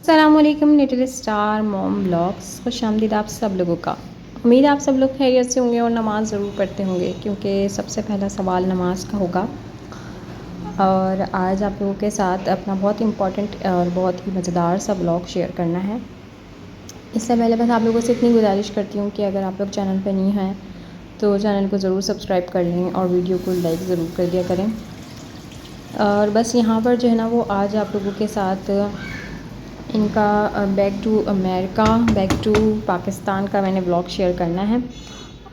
अस्सलामुअलैकुम little star mom blogs. खुशामदीद आप सब लोगों का। उम्मीद आप सब लोग खैरियत से होंगे और नमाज़ ज़रूर पढ़ते होंगे, क्योंकि सबसे पहला सवाल नमाज का होगा। और आज आप लोगों के साथ अपना बहुत इम्पॉर्टेंट और बहुत ही मज़ेदार सा ब्लॉग शेयर करना है। इससे पहले बस आप लोगों से इतनी गुजारिश करती हूँ कि अगर आप लोग चैनल पर नहीं हैं तो चैनल को ज़रूर सब्सक्राइब कर लें और वीडियो को लाइक ज़रूर कर दिया करें। और बस यहाँ पर जो है ना वो आज आप लोगों के साथ इनका back to America, back to Pakistan का मैंने ब्लॉग शेयर करना है।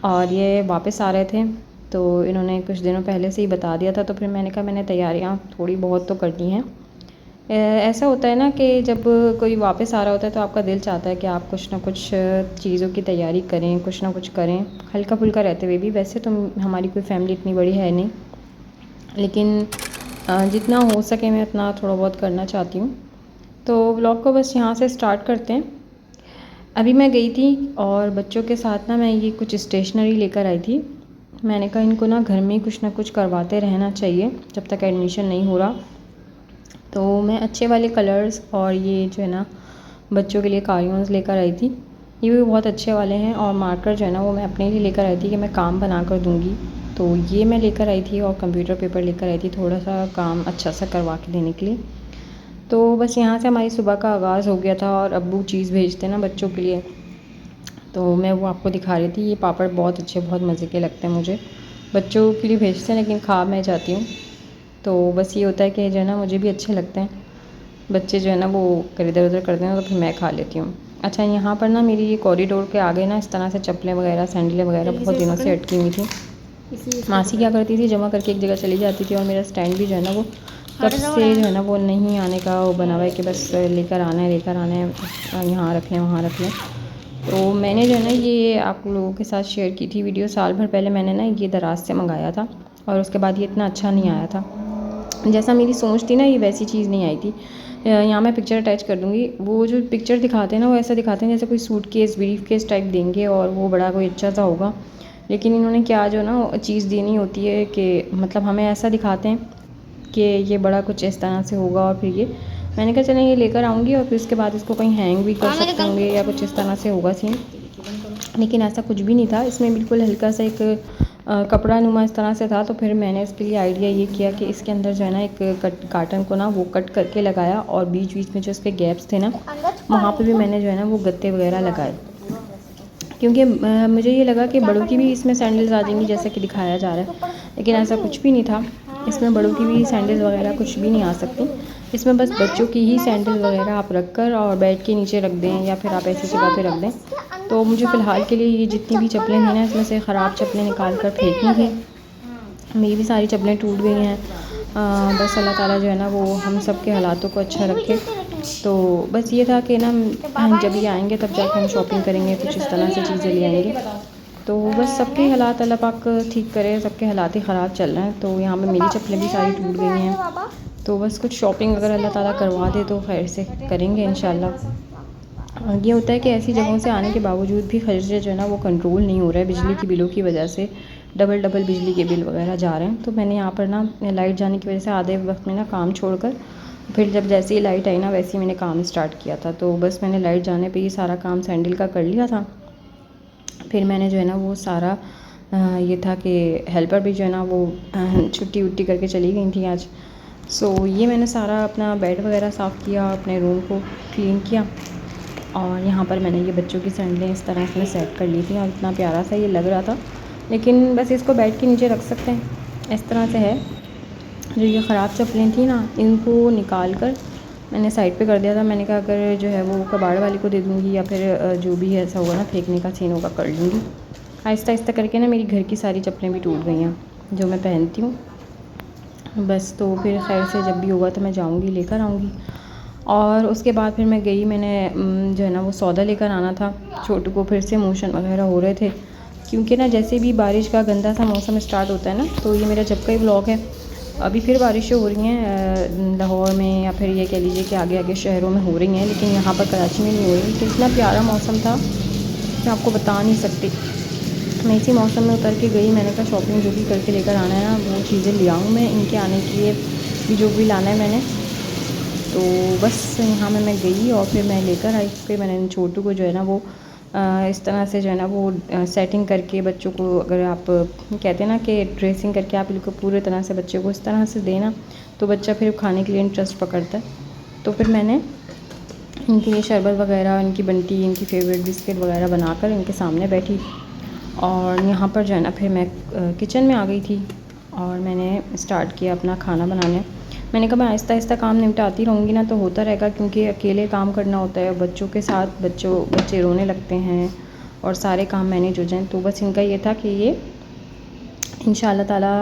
और ये वापस आ रहे थे तो इन्होंने कुछ दिनों पहले से ही बता दिया था, तो फिर मैंने कहा मैंने तैयारियां थोड़ी बहुत तो करनी हैं। ऐसा होता है ना कि जब कोई वापस आ रहा होता है तो आपका दिल चाहता है कि आप कुछ ना कुछ चीज़ों की तैयारी करें, कुछ ना कुछ करें, हल्का फुल्का रहते हुए भी। वैसे तो हमारी कोई फ़ैमिली इतनी बड़ी है नहीं, लेकिन जितना हो सके मैं उतना थोड़ा बहुत करना चाहती हूँ। तो व्लॉग को बस यहाँ से स्टार्ट करते हैं। अभी मैं गई थी और बच्चों के साथ ना मैं ये कुछ स्टेशनरी लेकर आई थी। मैंने कहा इनको ना घर में कुछ ना कुछ करवाते रहना चाहिए जब तक एडमिशन नहीं हो रहा। तो मैं अच्छे वाले कलर्स और ये जो है ना बच्चों के लिए कार्टून्स लेकर आई थी। ये भी बहुत अच्छे वाले हैं। और मार्कर जो है ना वो मैं अपने लिए लेकर आई थी कि मैं काम बना कर दूँगी। तो ये मैं लेकर आई थी और कंप्यूटर पेपर लेकर आई थी, थोड़ा सा काम अच्छा सा करवा के देने के लिए। तो बस यहाँ से हमारी सुबह का आगाज़ हो गया था। और अब्बू चीज़ भेजते ना बच्चों के लिए, तो मैं वो आपको दिखा रही थी। ये पापड़ बहुत अच्छे, बहुत मज़े के लगते हैं मुझे। बच्चों के लिए भेजते हैं लेकिन खा मैं जाती हूँ। तो बस ये होता है कि जो है ना मुझे भी अच्छे लगते हैं। बच्चे जो है ना वो इधर उधर करते हैं तो फिर मैं खा लेती हूँ। अच्छा, यहाँ पर ना मेरी ये कॉरिडोर के आगे ना इस तरह से चप्पलें वगैरह, सैंडलें वगैरह बहुत दिनों से अटकी हुई थी। मासी क्या करती थी, जमा करके एक जगह चली जाती थी। और मेरा स्टैंड भी जो है ना वो कब से जो है ना वो नहीं आने का वो बना हुआ है कि बस लेकर आना है, यहाँ रख लें वहाँ रख लें। तो मैंने जो है ना ये आप लोगों के साथ शेयर की थी वीडियो। साल भर पहले मैंने ना ये दराज से मंगाया था और उसके बाद ये इतना अच्छा नहीं आया था। जैसा मेरी सोच थी ना ये वैसी चीज़ नहीं आई थी। यहाँ मैं पिक्चर अटैच कर दूँगी। वो जो पिक्चर दिखाते हैं ना वो ऐसा दिखाते हैं जैसे कोई सूटकेस, ब्रीफकेस टाइप देंगे और वो बड़ा कोई अच्छा सा होगा। लेकिन इन्होंने क्या जो ना चीज़ देनी होती है कि मतलब हमें ऐसा दिखाते हैं कि ये बड़ा कुछ इस तरह से होगा। और फिर ये मैंने कहा चलें ये लेकर आऊँगी और फिर उसके बाद इसको कहीं हैंग भी कर सकते होंगे या कुछ इस तरह से होगा सीन। लेकिन ऐसा कुछ भी नहीं था। इसमें बिल्कुल हल्का सा एक कपड़ा नुमा इस तरह से था। तो फिर मैंने इसके लिए आइडिया ये किया कि इसके अंदर जो है ना एक काटन को ना वो कट करके लगाया और बीच बीच में जो इसके गैप्स थे ना वहाँ पे भी मैंने जो है ना वो गत्ते वगैरह लगाए, क्योंकि मुझे ये लगा कि बड़ों की भी इसमें सैंडल्स आ जाएंगी जैसा कि दिखाया जा रहा है। लेकिन ऐसा कुछ भी नहीं था। इसमें बड़ों की भी सैंडल्स वगैरह कुछ भी नहीं आ सकती। इसमें बस बच्चों की ही सैंडल वगैरह आप रख कर और बेड के नीचे रख दें या फिर आप ऐसी जगह पे रख दें। तो मुझे फ़िलहाल के लिए ये जितनी भी चप्पलें थी ना इसमें से ख़राब चप्पलें निकाल कर फेंकनी थी। मेरी भी सारी चप्पलें टूट गई हैं। बस अल्लाह ताला जो है ना वो हम सब के हालातों को अच्छा रखे। तो बस ये था कि ना जब ये आएंगे तब जाकर हम शॉपिंग करेंगे, कुछ इस तरह से चीज़ें ले आएंगे। तो बस सबके हालात अल्लाह पाक ठीक करे, सबके हालात ही ख़राब चल रहे हैं। तो यहाँ पे मेरी चप्पलें भी सारी टूट गई हैं। तो बस कुछ शॉपिंग अगर अल्लाह ताला करवा दे तो खैर से करेंगे इंशाल्लाह। ये होता है कि ऐसी जगहों से आने के बावजूद भी खर्चे जो है ना वो कंट्रोल नहीं हो रहा है। बिजली की बिलों की वजह से डबल डबल बिजली के बिल वगैरह जा रहे हैं। तो मैंने यहाँ पर ना लाइट जाने की वजह से आधे वक्त में ना काम छोड़कर फिर जब जैसे ही लाइट आई ना वैसे ही मैंने काम स्टार्ट किया था। तो बस मैंने लाइट जाने पे ही सारा काम सैंडल का कर लिया था। फिर मैंने जो है ना वो सारा ये था कि हेल्पर भी जो है ना वो छुट्टी वुट्टी करके चली गई थी आज। सो ये मैंने सारा अपना बेड वगैरह साफ़ किया, अपने रूम को क्लीन किया। और यहाँ पर मैंने ये बच्चों की सैंडलें इस तरह से सेट कर ली थी और इतना प्यारा सा ये लग रहा था। लेकिन बस इसको बेड के नीचे रख सकते हैं, इस तरह से है। जो ये ख़राब चप्पलें थी ना इनको निकाल कर मैंने साइड पे कर दिया था। मैंने कहा अगर जो है वो कबाड़ वाली को दे दूँगी या फिर जो भी ऐसा होगा ना फेंकने का सीन होगा कर लूँगी। आहिस्ता आहिस्ता करके ना मेरी घर की सारी चप्पलें भी टूट गई हैं जो मैं पहनती हूँ। बस तो फिर खैर से जब भी होगा तो मैं जाऊँगी लेकर आऊँगी। और उसके बाद फिर मैं गई, मैंने जो है ना वो सौदा लेकर आना था। छोटू को फिर से मोशन वगैरह हो रहे थे, क्योंकि ना जैसे भी बारिश का गंदा सा मौसम स्टार्ट होता है ना, तो ये मेरा जब का ही व्लॉग है। अभी फिर बारिशें हो रही हैं लाहौर में, या फिर ये कह लीजिए कि आगे आगे शहरों में हो रही हैं, लेकिन यहाँ पर कराची में नहीं हो रही। तो इतना प्यारा मौसम था मैं आपको बता नहीं सकती। मैं इसी मौसम में उतर के गई। मैंने कहा शॉपिंग जो भी करके लेकर आना है ना वो चीज़ें ले आऊँ मैं, इनके आने के लिए भी जो भी लाना है मैंने। तो बस यहाँ मैं गई और फिर मैं लेकर आई। फिर मैंने छोटू को जो है ना वो इस तरह से जो है ना वो सेटिंग करके बच्चों को, अगर आप कहते हैं ना कि ड्रेसिंग करके आप इनको पूरे तरह से बच्चे को इस तरह से देना तो बच्चा फिर खाने के लिए इंटरेस्ट पकड़ता है। तो फिर मैंने इनके लिए शरबत वगैरह, इनकी बंटी, इनकी फेवरेट बिस्किट वगैरह बनाकर इनके सामने बैठी और यहाँ पर जो है ना फिर मैं किचन में आ गई थी और मैंने स्टार्ट किया अपना खाना बनाने। मैंने कहा मैं आहिस्ता आहिस्ता काम निपटाती रहूँगी ना तो होता रहेगा, क्योंकि अकेले काम करना होता है बच्चों के साथ, बच्चे रोने लगते हैं और सारे काम मैनेज हो जाएँ। तो बस इनका ये था कि ये इंशाल्लाह ताला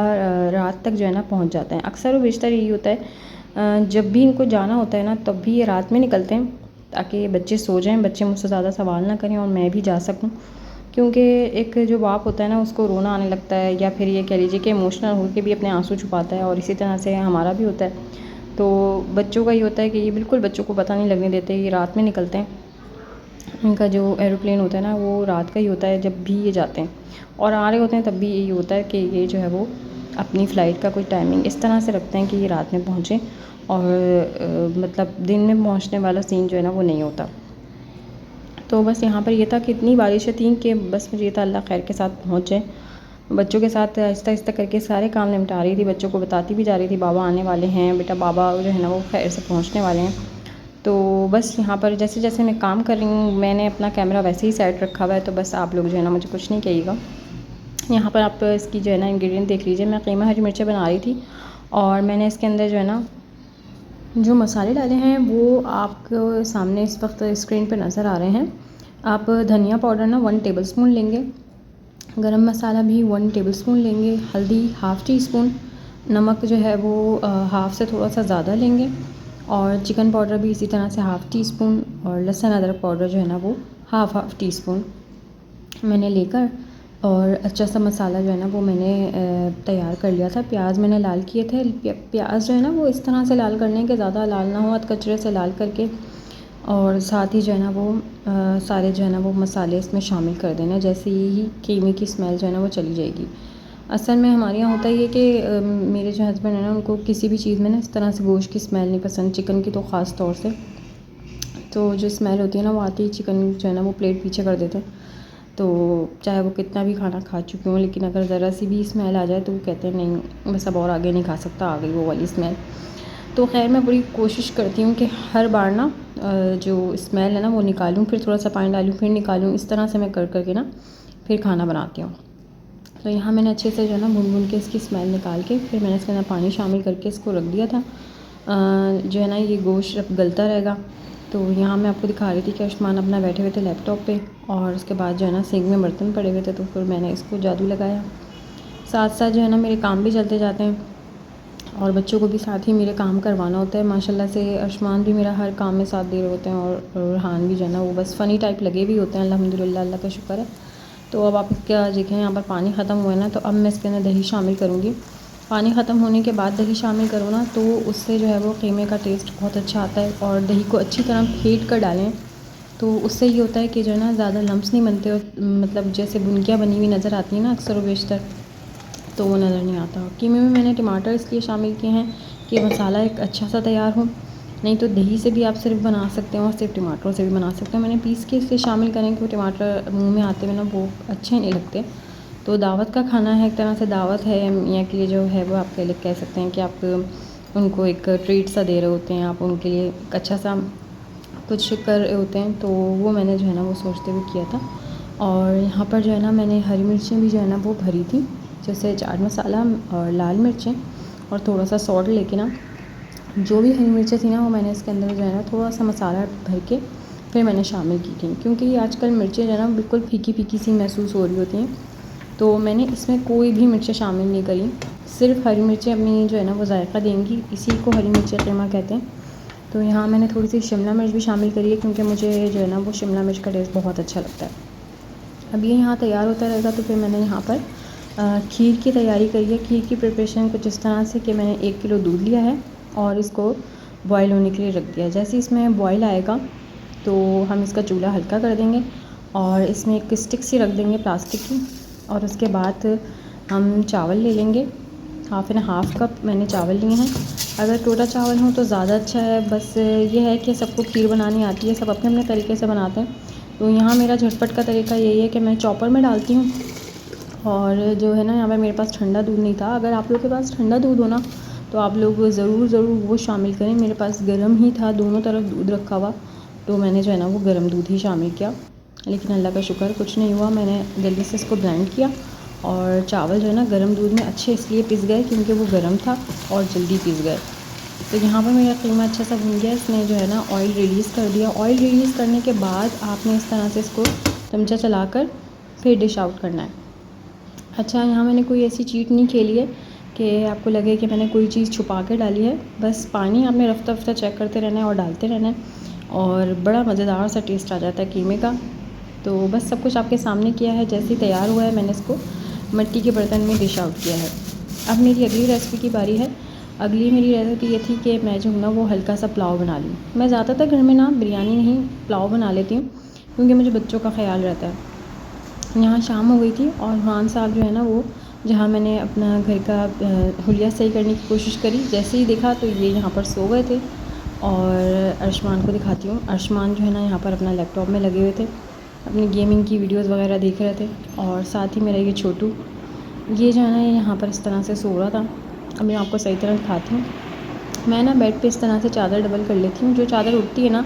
रात तक जो है ना पहुँच जाते हैं। अक्सर व बेशतर यही होता है, जब भी इनको जाना होता है ना तब भी ये रात में निकलते हैं ताकि बच्चे सो जाएँ, बच्चे मुझसे ज़्यादा सवाल ना करें और मैं भी जा सकूँ। क्योंकि एक जो बाप होता है ना उसको रोना आने लगता है, या फिर ये कह लीजिए कि इमोशनल होकर भी अपने आंसू छुपाता है, और इसी तरह से हमारा भी होता है। तो बच्चों का ये होता है कि ये बिल्कुल बच्चों को पता नहीं लगने देते, ये रात में निकलते हैं। इनका जो एरोप्लेन होता है ना वो रात का ही होता है जब भी ये जाते हैं, और आ रहे होते हैं तब भी यही होता है कि ये जो है वो अपनी फ़्लाइट का कोई टाइमिंग इस तरह से रखते हैं कि ये रात में पहुँचें, और मतलब दिन में पहुँचने वाला सीन जो है ना वो नहीं होता। तो बस यहाँ पर ये था कि इतनी बारिशें थी कि बस मुझे ये था अल्लाह खैर के साथ पहुँच जाए। बच्चों के साथ आहिस्ता आहिस्ता करके सारे काम निपटा रही थी, बच्चों को बताती भी जा रही थी बाबा आने वाले हैं, बेटा बाबा जो है ना वो खैर से पहुँचने वाले हैं। तो बस यहाँ पर जैसे जैसे मैं काम कर रही हूँ, मैंने अपना कैमरा वैसे ही सेट रखा हुआ है, तो बस आप लोग जो है ना मुझे कुछ नहीं कहिएगा। यहाँ पर आप इसकी जो है ना इंग्रेडिएंट देख लीजिए। मैं कीमा हरी मिर्चें बना रही थी और मैंने इसके अंदर जो है ना जो मसाले डाले हैं वो आपको सामने इस वक्त स्क्रीन पर नज़र आ रहे हैं। आप धनिया पाउडर ना 1 टेबलस्पून लेंगे, गरम मसाला भी 1 टेबलस्पून लेंगे, हल्दी ½ टीस्पून, नमक जो है वो हाफ़ से थोड़ा सा ज़्यादा लेंगे, और चिकन पाउडर भी इसी तरह से ½ टीस्पून, और लहसुन अदरक पाउडर जो है ना वो हाफ़ टीस्पून मैंने लेकर, और अच्छा सा मसाला जो है ना वो मैंने तैयार कर लिया था। प्याज मैंने लाल किए थे। प्याज जो है ना वो इस तरह से लाल करने के, ज़्यादा लाल ना हो, कचरे से लाल करके, और साथ ही जो है ना वो सारे जो है ना वो मसाले इसमें शामिल कर देना। जैसे ही कीमे की स्मेल जो है ना वो चली जाएगी। असल में हमारे यहाँ होता ही है कि मेरे जो हस्बैंड है ना उनको किसी भी चीज़ में ना इस तरह से गोश्त की स्मेल नहीं पसंद, चिकन की तो ख़ास तौर से। तो जो स्मेल होती है ना वो आती ही चिकन जो है ना वो प्लेट पीछे कर देते हैं। तो चाहे वो कितना भी खाना खा चुके हों, लेकिन अगर ज़रा सी भी स्मेल आ जाए तो वो कहते हैं नहीं बस अब और आगे नहीं खा सकता, आ गई वो वाली स्मेल। तो ख़ैर मैं बड़ी कोशिश करती हूँ कि हर बार ना जो स्मेल है ना वो निकालूँ, फिर थोड़ा सा पानी डालूँ, फिर निकालूँ, इस तरह से मैं कर के ना फिर खाना बनाती हूँ। तो यहाँ मैंने अच्छे से जो है ना भून के इसकी स्मेल निकाल के फिर मैंने इसके अंदर पानी शामिल करके इसको रख दिया था। जो है ना ये गोश्त अब गलता रहेगा। तो यहाँ मैं आपको दिखा रही थी कि आयुष्मान अपना बैठे हुए थे लैपटॉप पे, और उसके बाद जो है ना सिंक में बर्तन पड़े हुए थे, तो फिर मैंने इसको जादू लगाया। साथ साथ जो है ना मेरे काम भी चलते जाते हैं और बच्चों को भी साथ ही मेरे काम करवाना होता है। माशाल्लाह से आयुष्मान भी मेरा हर काम में साथ दे रहे होते हैं, और रेहान भी जो है ना वो बस फ़नी टाइप लगे भी होते हैं। अल्हम्दुलिल्लाह, अल्लाह का शुक्र है। तो अब आप क्या देखें, यहाँ पर पानी ख़त्म हुआ है ना, तो अब मैं इसके अंदर दही शामिल करूँगी। पानी ख़त्म होने के बाद दही शामिल करो ना तो उससे जो है वो कीमे का टेस्ट बहुत अच्छा आता है। और दही को अच्छी तरह फेंट कर डालें तो उससे ये होता है कि जो है ना ज़्यादा लम्स नहीं बनते, और मतलब जैसे बुनकियाँ बनी हुई नज़र आती हैं ना अक्सर व बेशतर, तो वो नज़र नहीं आता। कीमे में मैंने टमाटर इसलिए शामिल किए हैं कि मसाला एक अच्छा सा तैयार हो। नहीं तो दही से भी आप सिर्फ बना सकते हो और सिर्फ टमाटरों से भी बना सकते हो। मैंने पीस के इसलिए शामिल करें कि वो टमाटर मुंह में आते हुए ना वो अच्छे नहीं लगते। तो दावत का खाना है, एक तरह से दावत है, या कि जो है वो आपके लिए कह सकते हैं कि आप उनको एक ट्रीट सा दे रहे होते हैं, आप उनके लिए एक अच्छा सा कुछ कर रहे होते हैं। तो वो मैंने जो है ना वो सोचते हुए किया था। और यहाँ पर जो है ना मैंने हरी मिर्चें भी जो है ना वो भरी थी, जैसे चाट मसाला और लाल मिर्चें और थोड़ा सा सॉल्ट लेके ना, जो भी हरी मिर्चें थी ना वो मैंने इसके अंदर जो है ना थोड़ा सा मसाला भर के फिर मैंने शामिल की थी। क्योंकि आजकल मिर्चें जो है ना बिल्कुल फीकी फीकी सी महसूस हो रही होती हैं, तो मैंने इसमें कोई भी मिर्चें शामिल नहीं करी। सिर्फ हरी मिर्चें अपनी जो है ना वो जायका देंगी, इसी को हरी मिर्च कीमा कहते हैं। तो यहाँ मैंने थोड़ी सी शिमला मिर्च भी शामिल करी है, क्योंकि मुझे जो है ना वो शिमला मिर्च का टेस्ट बहुत अच्छा लगता है। अब ये यहाँ तैयार होता रहेगा। तो फिर मैंने यहाँ पर खीर की तैयारी करी है। खीर की प्रिपरेशन कुछ इस तरह से कि मैंने 1 किलो दूध लिया है और इसको बॉयल होने के लिए रख दिया। जैसे इसमें बॉयल आएगा तो हम इसका चूल्हा हल्का कर देंगे और इसमें एक स्टिक सी रख देंगे प्लास्टिक की, और उसके बाद हम चावल ले लेंगे हाफ़ एंड हाफ़ कप मैंने चावल लिए हैं। अगर टोटा चावल हो तो ज़्यादा अच्छा है। बस ये है कि सबको खीर बनानी आती है, सब अपने अपने तरीके से बनाते हैं। तो यहाँ मेरा झटपट का तरीका यही है कि मैं चॉपर में डालती हूँ। और जो है ना, यहाँ पे मेरे पास ठंडा दूध नहीं था। अगर आप लोग के पास ठंडा दूध हो ना तो आप लोग ज़रूर वो शामिल करें। मेरे पास गर्म ही था, दोनों तरफ दूध रखा हुआ, तो मैंने जो है ना वो गर्म दूध ही शामिल किया। लेकिन अल्लाह का शुक्र कुछ नहीं हुआ। मैंने जल्दी से इसको ब्लेंड किया और चावल जो है ना गर्म दूध में अच्छे इसलिए पिस गए क्योंकि वो गर्म था और जल्दी पिस गए। तो यहाँ पर मेरा कीमा अच्छा सा भुन गया। इसने जो है ना ऑयल रिलीज़ कर दिया। ऑयल रिलीज़ करने के बाद आपने इस तरह से इसको चमचा चलाकर फिर डिश आउट करना है। अच्छा, यहाँ मैंने कोई ऐसी चीट नहीं खेली है कि आपको लगे कि मैंने कोई चीज़ छुपा के डाली है। बस पानी आपने रफ्ता रफ्ता चेक करते रहना है और डालते रहना है और बड़ा मज़ेदार सा टेस्ट आ जाता है कीमे का। तो बस सब कुछ आपके सामने किया है। जैसे ही तैयार हुआ है मैंने इसको मिट्टी के बर्तन में डिश आउट किया है। अब मेरी अगली रेसिपी की बारी है। अगली मेरी रेसिपी ये थी कि मैं जो हूँ ना वो हल्का सा पुलाव बना लूँ। मैं ज़्यादातर घर में ना बिरयानी नहीं पुलाव बना लेती हूँ क्योंकि मुझे बच्चों का ख्याल रहता है। यहाँ शाम हो गई थी और रुहान साहब जो है ना वो, जहाँ मैंने अपना घर का हुलिया सही करने की कोशिश करी, जैसे ही देखा तो ये यहाँ पर सो गए थे। और अर्शमान को दिखाती हूँ। अर्शमान जो है ना यहाँ पर अपना लैपटॉप में लगे हुए थे, अपनी गेमिंग की वीडियोस वगैरह देख रहे थे। और साथ ही मेरा ये छोटू, ये जो है ना ये यहाँ पर इस तरह से सो रहा था। अब मैं आपको सही तरह दिखाती हूँ। मैं ना बेड पे इस तरह से चादर डबल कर लेती हूँ। जो चादर उठती है ना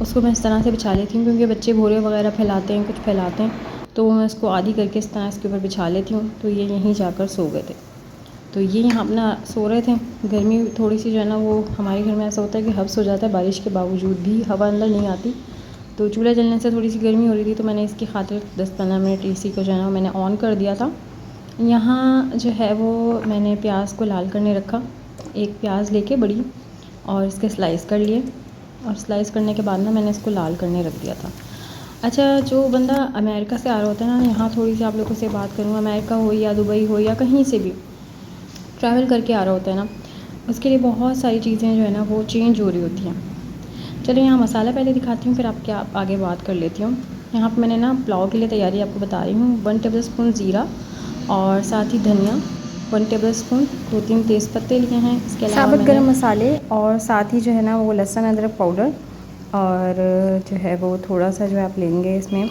उसको मैं इस तरह से बिछा लेती हूँ क्योंकि बच्चे बोरे वगैरह फैलाते हैं, कुछ फैलाते हैं, तो मैं इसको आधी करके इस तरह इसके ऊपर बिछा लेती हूँ। तो ये यहीं जाकर सो गए थे। तो ये यहाँ अपना सो रहे थे। गर्मी थोड़ी सी जो है ना वो हमारे घर में ऐसा होता है कि हब्स हो जाता है, बारिश के बावजूद भी हवा अंदर नहीं आती। तो चूल्हा जलने से थोड़ी सी गर्मी हो रही थी तो मैंने इसकी खातिर 10-15 मिनट एसी को जो है ना मैंने ऑन कर दिया था। यहाँ जो है वो मैंने प्याज को लाल करने रखा। एक प्याज लेके बड़ी और इसके स्लाइस कर लिए और स्लाइस करने के बाद ना मैंने इसको लाल करने रख दिया था। अच्छा, जो बंदा अमेरिका से आ रहा होता है ना, यहाँ थोड़ी सी आप लोगों से बात करूँ, अमेरिका हो या दुबई हो या कहीं से भी ट्रैवल करके आ रहा होता है ना, उसके लिए बहुत सारी चीज़ें जो है ना वो चेंज हो रही होती हैं। चलो यहाँ मसाला पहले दिखाती हूँ, फिर आपके आगे बात कर लेती हूँ। यहाँ पर मैंने ना पुलाव के लिए तैयारी आपको बता रही हूँ। 1 टेबल स्पून ज़ीरा और साथ ही धनिया 1 टेबल स्पून, 2-3 तेज़पत्ते लिए हैं। इसके अलावा साबुत गरम मसाले और साथ ही जो है ना वो लहसुन अदरक पाउडर और जो है वो थोड़ा सा जो है आप लेंगे इसमें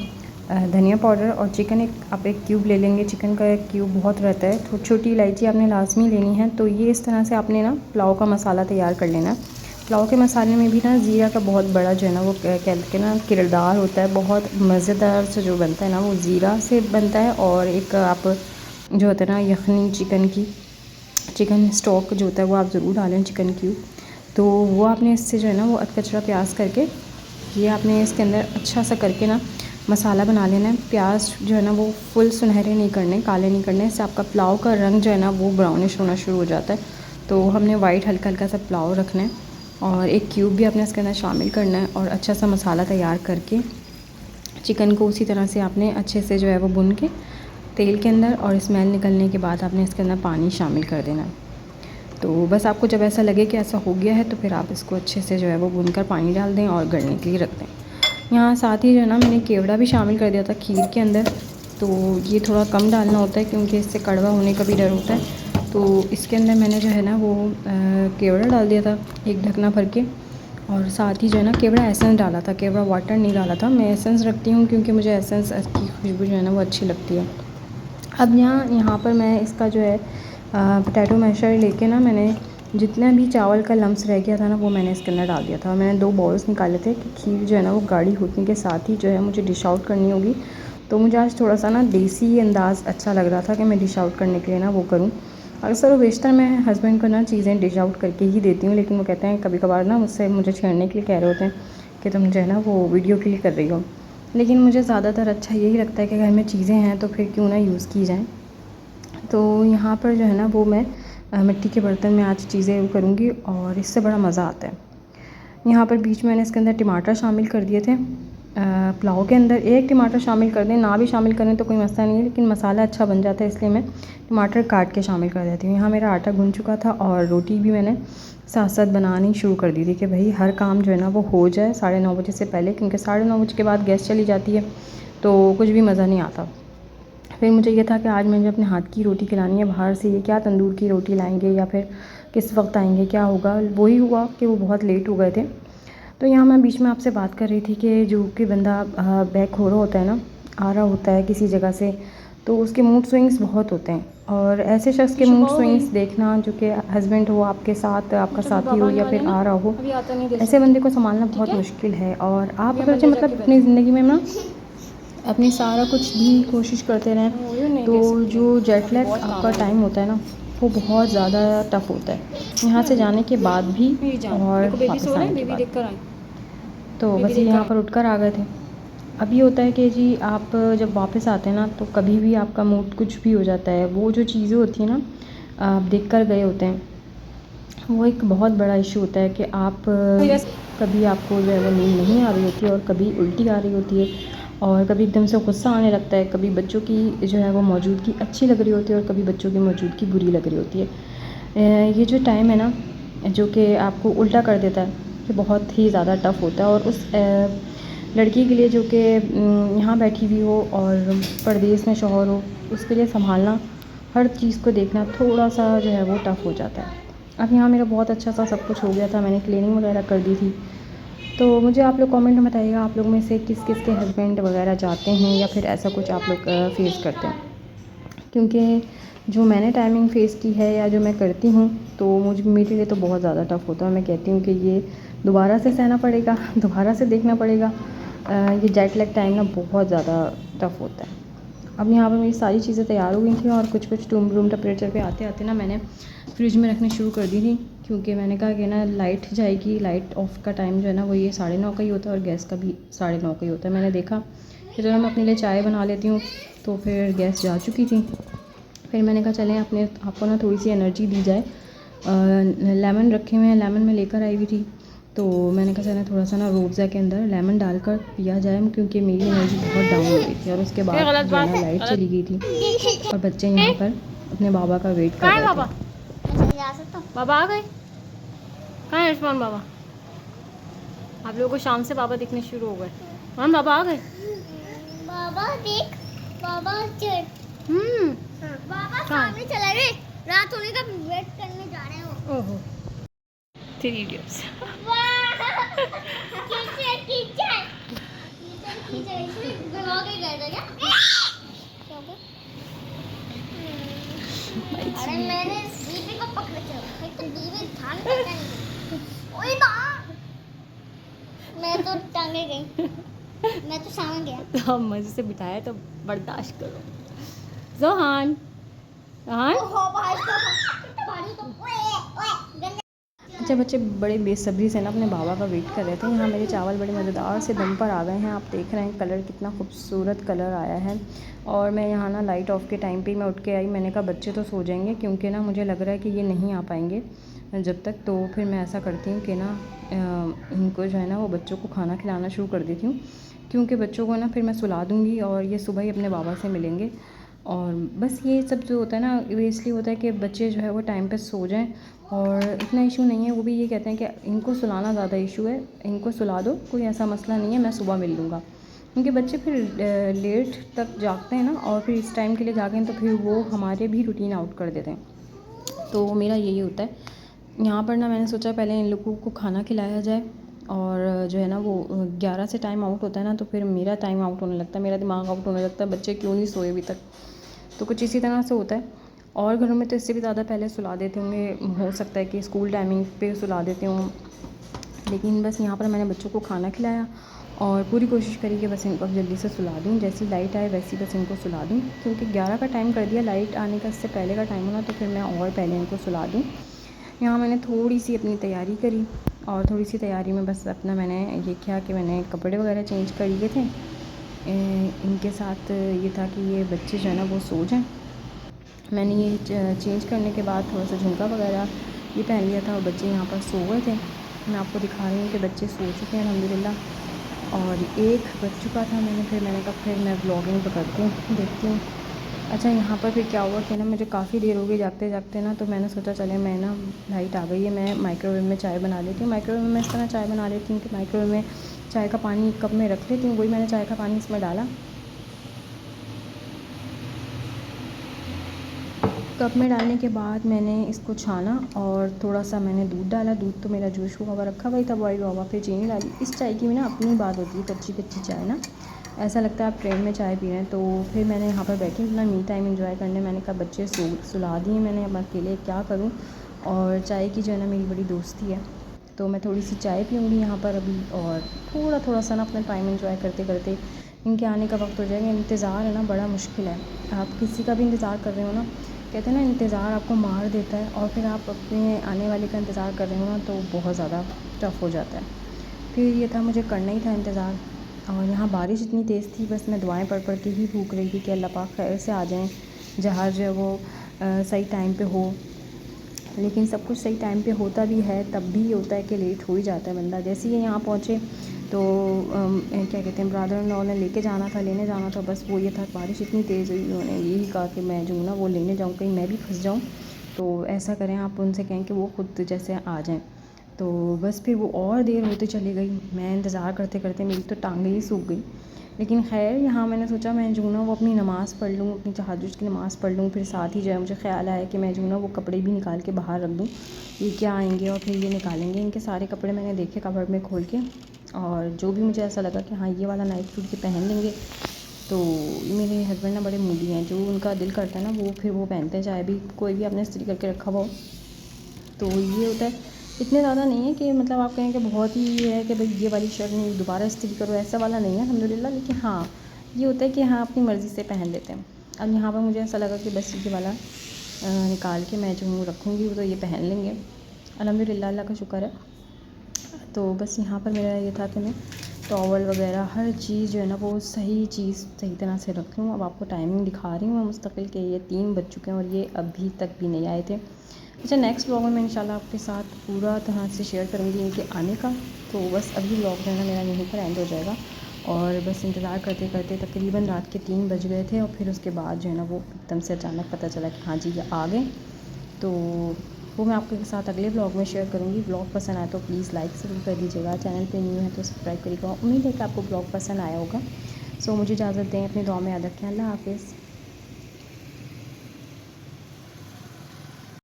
धनिया पाउडर और चिकन आप एक क्यूब ले लेंगे। चिकन का एक क्यूब बहुत रहता है। तो छोटी इलायची आपने लाजमी लेनी है। तो ये इस तरह से आपने ना पुलाव का मसाला तैयार कर लेना। पुलाव के मसाले में भी ना ज़ीरा का बहुत बड़ा जो है ना वो कहते हैं ना किरदार होता है। बहुत मज़ेदार से जो बनता है ना वो ज़ीरा से बनता है। और एक आप जो होता है ना यखनी चिकन स्टॉक जो होता है वो आप ज़रूर डालें, चिकन क्यूब। तो वो आपने इससे जो है ना वो अधकचरा प्याज करके ये आपने इसके अंदर अच्छा सा करके ना मसाला बना लेना है। प्याज जो है ना वो फुल सुनहरे नहीं करने, काले नहीं करने, इससे आपका पुलाव का रंग जो है ना वो ब्राउनिश होना शुरू हो जाता है। तो हमने वाइट हल्का हल्का सा पुलाव रखना है और एक क्यूब भी आपने इसके अंदर शामिल करना है। और अच्छा सा मसाला तैयार करके चिकन को उसी तरह से आपने अच्छे से जो है वो भुन के तेल के अंदर, और स्मेल निकलने के बाद आपने इसके अंदर पानी शामिल कर देना है। तो बस आपको जब ऐसा लगे कि ऐसा हो गया है तो फिर आप इसको अच्छे से जो है वो भूनकर पानी डाल दें और गलने के लिए रख दें। यहाँ साथ ही जो है ना मैंने केवड़ा भी शामिल कर दिया था खीर के अंदर। तो ये थोड़ा कम डालना होता है क्योंकि इससे कड़वा होने का भी डर होता है। तो इसके अंदर मैंने जो है ना वो केवड़ा डाल दिया था एक ढकना भर के। और साथ ही जो है ना केवड़ा एसेंस डाला था, केवड़ा वाटर नहीं डाला था। मैं एसेंस रखती हूँ क्योंकि मुझे एसेंस की खुशबू जो है ना वो अच्छी लगती है। अब यहाँ पर मैं इसका जो है पोटैटो मैशर लेके ना मैंने जितना भी चावल का लम्स रह गया था ना वो मैंने इसके अंदर डाल दिया था। मैंने 2 बाउल्स निकाले थे कि खीर जो है ना वो गाढ़ी होने के साथ ही जो है मुझे डिश आउट करनी होगी। तो मुझे आज थोड़ा सा ना देसी अंदाज़ अच्छा लग रहा था कि मैं डिश आउट करने के लिए ना वो करूँ। अक्सर बेशतर मैं हस्बैंड को ना चीज़ें डिश आउट करके ही देती हूँ, लेकिन वो कहते हैं कभी कभार ना मुझे छेड़ने के लिए कह रहे होते हैं कि तुम जो है ना वो वीडियो के लिए कर रही हो। लेकिन मुझे ज़्यादातर अच्छा यही लगता है कि घर में चीज़ें हैं तो फिर क्यों ना यूज़ की जाएँ। तो यहाँ पर जो है ना वो मैं मिट्टी के बर्तन में आज चीज़ें करूँगी और इससे बड़ा मज़ा आता है। यहाँ पर बीच में मैंने इसके अंदर टमाटर शामिल कर दिए थे। पुलाव के अंदर एक टमाटर शामिल कर दें, ना भी शामिल करें तो कोई मसला नहीं है, लेकिन मसाला अच्छा बन जाता है इसलिए मैं टमाटर काट के शामिल कर देती हूँ। यहाँ मेरा आटा गूँध चुका था और रोटी भी मैंने साथ साथ बनानी शुरू कर दी थी कि भाई हर काम जो है ना वो हो जाए 9:30 बजे से पहले, क्योंकि 9:30 बजे के बाद गैस चली जाती है तो कुछ भी मज़ा नहीं आता। फिर मुझे ये था कि आज मुझे अपने हाथ की रोटी खिलानी है बाहर से, ये क्या तंदूर की रोटी लाएंगे या फिर किस वक्त आएंगे, क्या होगा। वही हुआ कि वो बहुत लेट हो गए थे। तो यहाँ मैं बीच में आपसे बात कर रही थी कि जो कि बंदा बैक हो रहा होता है ना, आ रहा होता है किसी जगह से, तो उसके मूड स्विंग्स बहुत होते हैं। और ऐसे शख्स के मूड स्विंग्स देखना जो कि हस्बैंड हो आपके साथ, आपका साथी हो या फिर आ रहा हो, ऐसे बंदे को संभालना बहुत मुश्किल है। और आप अगर मतलब अपनी ज़िंदगी में ना अपनी सारा कुछ भी कोशिश करते रहें, तो जो जेट लैग आपका टाइम होता है ना, वो बहुत ज़्यादा टफ़ होता है, यहाँ से जाने के बाद भी और वापस आने के बाद। तो बस ये यहाँ पर उठकर आ गए थे। अब ये होता है कि जी आप जब वापस आते हैं ना, तो कभी भी आपका मूड कुछ भी हो जाता है, वो जो चीज़ें होती हैं ना आप देख कर गए होते हैं, वो एक बहुत बड़ा इशू होता है कि आप कभी आपको जो है वो नींद नहीं आ रही होती है और कभी उल्टी आ रही होती है और कभी एकदम से गुस्सा आने लगता है, कभी बच्चों की जो है वो मौजूदगी अच्छी लग रही होती है और कभी बच्चों की मौजूदगी बुरी लग रही होती है। ये जो टाइम है ना जो कि आपको उल्टा कर देता है, ये बहुत ही ज़्यादा टफ़ होता है। और उस लड़की के लिए जो कि यहाँ बैठी हुई हो और परदेश में शौहर हो, उसके लिए संभालना, हर चीज़ को देखना थोड़ा सा जो है वो टफ़ हो जाता है। अब यहाँ मेरा बहुत अच्छा सा सब कुछ हो गया था, मैंने क्लीनिंग वगैरह कर दी थी। तो मुझे आप लोग कमेंट में बताइएगा आप लोग में से किस किस के हस्बैंड वगैरह जाते हैं या फिर ऐसा कुछ आप लोग फेस करते हैं। क्योंकि जो मैंने टाइमिंग फ़ेस की है या जो मैं करती हूँ, तो मुझे मेरे लिए तो बहुत ज़्यादा टफ़ होता है। मैं कहती हूँ कि ये दोबारा से सहना पड़ेगा, दोबारा से देखना पड़ेगा। ये जेट लैग टाइम ना बहुत ज़्यादा टफ़ होता है। अब यहाँ पर मेरी सारी चीज़ें तैयार हो गई थी और कुछ रूम टेम्परेचर पे आते आते ना मैंने फ्रिज में रखनी शुरू कर दी थी, क्योंकि मैंने कहा कि ना लाइट जाएगी, लाइट ऑफ का टाइम जो है ना वो ये 9:30 का ही होता है और गैस का भी 9:30 का ही होता है। मैंने देखा कि चलो मैं अपने लिए चाय बना लेती हूँ, तो फिर गैस जा चुकी थी। फिर मैंने कहा चलें अपने आपको ना थोड़ी सी एनर्जी दी जाए। लेमन रखे हुए हैं, लेमन में लेकर आई हुई थी, तो मैंने कहा चलें थोड़ा सा ना रूअफ़ज़ा के अंदर लेमन डालकर पिया जाए, क्योंकि मेरी एनर्जी बहुत डाउन हो गई थी। और उसके बाद जो है ना लाइट चली गई थी और बच्चे यहाँ पर अपने बाबा का वेट कर रहे थे। बाबा आ गए? कहाँ है इरफान बाबा? आप लोगों को शाम से बाबा दिखने शुरू हो गए। हाँ बाबा आ गए। बाबा देख, बाबा चल। बाबा सामने चला गए, रात होने का वेट करने जा रहे हो। ओहो 3 इडियट्स। कीचड़ कीचड़ कीचड़ इसमें भिगो के गए थे क्या? अरे मैंने दीदी को पकड़ के रखा, तो दीदी ध्यान करता नहीं। ओए ना, मैं तो टांगे गई, मैं तो सामने गया। तो मज़े से बिठाया तो बर्दाश्त करो। जोहान जोहान ओहो भाई तो ओए अच्छा बच्चे बड़े बेसब्री से ना अपने बाबा का वेट कर रहे थे। यहाँ मेरे चावल बड़े मज़ेदार से दम पर आ गए हैं, आप देख रहे हैं कलर कितना खूबसूरत कलर आया है। और मैं यहाँ ना लाइट ऑफ के टाइम पे मैं उठ के आई, मैंने कहा बच्चे तो सो जाएंगे, क्योंकि ना मुझे लग रहा है कि ये नहीं आ पाएंगे जब तक। तो फिर मैं ऐसा करती हूँ कि ना इनको जो है ना वो बच्चों को खाना खिलाना शुरू कर देती हूँ, क्योंकि बच्चों को ना फिर मैं सुला दूँगी और ये सुबह ही अपने बाबा से मिलेंगे। और बस ये सब जो होता है ना ये इसलिए होता है कि बच्चे जो है वो टाइम पे सो जाएं, और इतना इशू नहीं है। वो भी ये कहते हैं कि इनको सुलाना ज़्यादा इशू है, इनको सुला दो, कोई ऐसा मसला नहीं है, मैं सुबह मिल लूँगा। क्योंकि बच्चे फिर लेट तक जागते हैं ना, और फिर इस टाइम के लिए जागें तो फिर वो हमारे भी रूटीन आउट कर देते हैं। तो मेरा यही होता है। यहाँ पर ना मैंने सोचा पहले इन लोगों को खाना खिलाया जाए, और जो है ना वो 11 से टाइम आउट होता है ना, तो फिर मेरा टाइम आउट होने लगता है, मेरा दिमाग आउट होने लगता है, बच्चे क्यों नहीं सोए अभी तक। तो कुछ इसी तरह से होता है। और घरों में तो इससे भी ज़्यादा पहले सुला देते होंगे, हो सकता है कि स्कूल टाइमिंग पे सुला देते हों, लेकिन बस यहाँ पर मैंने बच्चों को खाना खिलाया और पूरी कोशिश करी कि बस इनको अब जल्दी से सुला दूँ, जैसी लाइट आए वैसी बस इनको सुला दूँ, क्योंकि 11 का टाइम कर दिया, लाइट आने का इससे पहले का टाइम होना, तो फिर मैं और पहले इनको सुला दूँ। यहाँ मैंने थोड़ी सी अपनी तैयारी करी, और थोड़ी सी तैयारी में बस अपना मैंने ये किया कि मैंने कपड़े वगैरह चेंज कर लिए थे। इनके साथ ये था कि ये बच्चे जो है ना वो सो जाएँ। मैंने ये चेंज करने के बाद थोड़ा सा झुमका वगैरह ये पहन लिया था और बच्चे यहाँ पर सो गए थे। मैं आपको दिखा रही हूँ कि बच्चे सो चुके हैं अल्हम्दुलिल्लाह, और 1 बज चुका था। मैंने कहा फिर मैं व्लॉगिंग करती हूँ, देखती हूँ। अच्छा यहाँ पर फिर क्या हुआ कि ना मुझे काफ़ी देर हो गई जागते जागते ना, तो मैंने सोचा चले मैं ना लाइट आ गई है, मैं माइक्रोवेव में चाय बना लेती हूँ। माइक्रोवेव में इस तरह चाय बना लेती हूँ कि माइक्रोवेव में चाय का पानी कप में रख लेती हूँ, वही मैंने चाय का पानी इसमें डाला कप में डालने के बाद मैंने इसको छाना और थोड़ा सा मैंने दूध डाला। दूध तो मेरा जोश हुआ हुआ रखा हुआ था, बॉयल हुआ हुआ। फिर चीनी डाली। इस चाय की भी ना अपनी बात होती है, कच्ची कच्ची चाय ना ऐसा लगता है आप ट्रेन में चाय पी रहे हैं। तो फिर मैंने यहाँ पर बैठी अपना मी टाइम एंजॉय करने। मैंने कहा बच्चे सुला दिए मैंने, अब अकेले क्या करूँ। और चाय की जो है ना मेरी बड़ी दोस्ती है, तो मैं थोड़ी सी चाय पीऊँगी यहाँ पर अभी, और थोड़ा थोड़ा सा ना अपना टाइम एंजॉय करते करते इनके आने का वक्त हो जाएगा। इंतज़ार है ना बड़ा मुश्किल है। आप किसी का भी इंतज़ार कर रहे हो ना, कहते हैं ना इंतज़ार आपको मार देता है, और फिर आप अपने आने वाले का इंतज़ार कर रहे हो ना तो बहुत ज़्यादा टफ़ हो जाता है। फिर ये था, मुझे करना ही था इंतज़ार। और यहाँ बारिश इतनी तेज़ थी, बस मैं दुआएं पढ़ पढ़ के ही भूख रही थी कि अल्लाह पाक खैर से आ जाएं, जहाज़ जो है वो सही टाइम पे हो। लेकिन सब कुछ सही टाइम पे होता भी है, तब भी ये होता है कि लेट हो ही जाता है बंदा। जैसे ही यहाँ पहुँचे तो क्या कहते हैं, ब्रदर इन लॉ ने लेने जाना था, बस वो ये था। बारिश इतनी तेज़ हुई, उन्होंने यही कहा कि मैं जो ना वो लेने जाऊँ, कहीं मैं भी फंस जाऊँ। तो ऐसा करें, आप उनसे कहें कि वो खुद जैसे आ जाएँ। तो बस फिर वो और देर होती चली गई। मैं इंतज़ार करते करते मेरी तो टांगें ही सूख गई। लेकिन खैर यहाँ मैंने सोचा मैं जो ना वो अपनी नमाज़ पढ़ लूँ, अपनी तहज्जुद की नमाज़ पढ़ लूँ। फिर साथ ही जो है मुझे ख़्याल आया कि मैं जो ना वो कपड़े भी निकाल के बाहर रख दूँ, ये क्या आएंगे और फिर ये निकालेंगे। इनके सारे कपड़े मैंने देखे कबर्ड में खोल के, और जो भी मुझे ऐसा लगा कि हाँ ये वाला नाइट सूट के पहन लेंगे। तो मेरे हस्बैंड ना बड़े मूडी हैं, जो उनका दिल करता है ना वो फिर वो पहनते हैं, चाहे भी कोई भी आपने इस्त्री करके रखा हुआ हो। तो ये होता है, इतने ज़्यादा नहीं है कि मतलब आप कहें कि बहुत ही ये है कि भाई ये वाली शर्ट नहीं दोबारा इस्त्री करो, ऐसा वाला नहीं है अल्हम्दुलिल्लाह। लेकिन हाँ ये होता है कि हाँ अपनी मर्ज़ी से पहन लेते हैं। अब यहाँ पर मुझे ऐसा लगा कि बस ये वाला निकाल के मैं जो रखूँगी तो ये पहन लेंगे अल्हम्दुलिल्लाह, अल्लाह का शुक्र है। तो बस यहाँ पर मेरा ये था कि मैं टॉवल वगैरह हर चीज़ जो है ना वो सही चीज़ सही तरह से रख लूँ। अब आपको टाइमिंग दिखा रही हूँ मैं मुस्तकिल के, ये 3 बज चुके हैं और ये अभी तक भी नहीं आए थे। अच्छा, नेक्स्ट व्लॉग में मैं इंशाल्लाह आपके साथ पूरा तरह से शेयर करूँगी इनके आने का। तो बस अभी व्लॉग जो है ना मेरा यहीं पर एंड हो जाएगा। और बस इंतज़ार करते करते तकरीबन रात के 3 बज गए थे, और फिर उसके बाद जो है ना वो एकदम से अचानक पता चला कि हाँ जी ये आ गए। तो वो मैं आपके साथ अगले व्लॉग में शेयर करूँगी। व्लॉग पसंद आए तो प्लीज़ लाइक ज़रूर कर दीजिएगा, चैनल पे न्यू है तो सब्सक्राइब करिएगा। उम्मीद है कि आपको व्लॉग पसंद आया होगा। सो मुझे इजाज़त दें, अपनी दुआ में याद रखें। अल्लाह हाफ़िज़।